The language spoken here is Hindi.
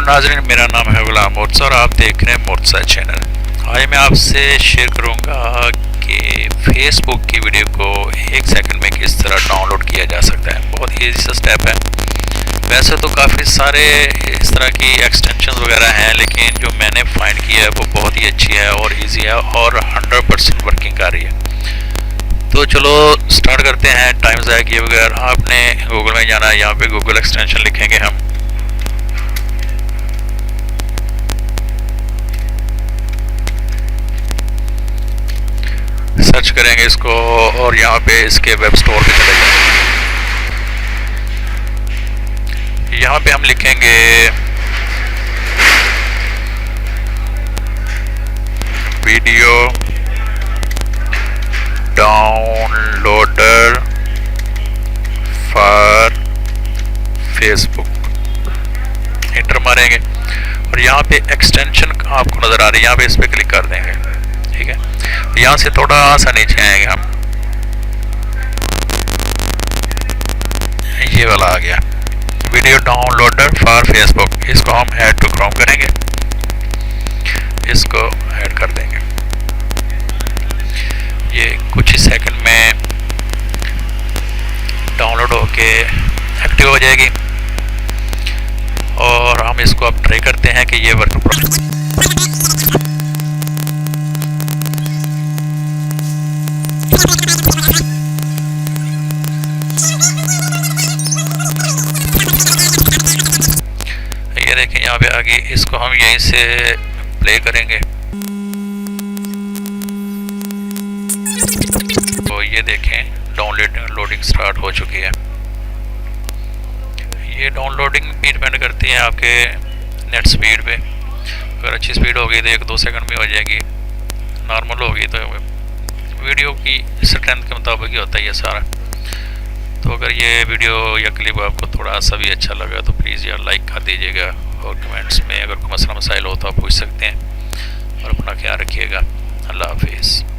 नाज़रीन, मेरा नाम है गुलाम मुर्तज़ा और आप देख रहे हैं मुर्तज़ा चैनल। आज मैं आपसे शेयर करूंगा कि फेसबुक की वीडियो को 1 सेकंड में किस तरह डाउनलोड किया जा सकता है। बहुत ईजी सा स्टेप है। वैसे तो काफ़ी सारे इस तरह की एक्सटेंशन वगैरह हैं, लेकिन जो मैंने फाइंड किया है वो बहुत ही अच्छी है और ईजी है और 100% वर्किंग कर रही है। तो चलो स्टार्ट करते हैं टाइम ज़ाया किए बगैर। आपने गूगल में जाना है, यहाँ पे गूगल एक्सटेंशन लिखेंगे हम, सर्च करेंगे इसको और यहाँ पे इसके वेब स्टोर पे चले जाएंगे। यहाँ पे हम लिखेंगे video downloader for Facebook, inter मारेंगे और यहाँ पे एक्सटेंशन आपको नज़र आ रही है, यहाँ पे इस पर क्लिक कर देंगे। ठीक है, यहाँ से थोड़ा सा नीचे आएंगे हम, ये वाला आ गया वीडियो डाउनलोडर फॉर फेसबुक। इसको हम ऐड टू क्रोम करेंगे, इसको ऐड कर देंगे। ये कुछ ही सेकंड में डाउनलोड होके एक्टिव हो जाएगी और हम इसको अब ट्राई करते हैं कि ये वर्क। ये देखें यहाँ पे आगे, इसको हम यहीं से प्ले करेंगे तो ये देखें डाउनलोडिंग स्टार्ट हो चुकी है। ये डाउनलोडिंग भी डिपेंड करती है आपके नेट स्पीड पे। अगर अच्छी स्पीड होगी तो 1-2 सेकंड में हो जाएगी, नॉर्मल होगी तो वीडियो की स्ट्रेंथ के मुताबिक ही होता है ये सारा। तो अगर ये वीडियो या क्लिप आपको थोड़ा सा भी अच्छा लगा तो प्लीज़ यार लाइक कर दीजिएगा और कमेंट्स में अगर कोई मसला मसाइल हो तो आप पूछ सकते हैं और अपना ख्याल रखिएगा। अल्लाह हाफिज़।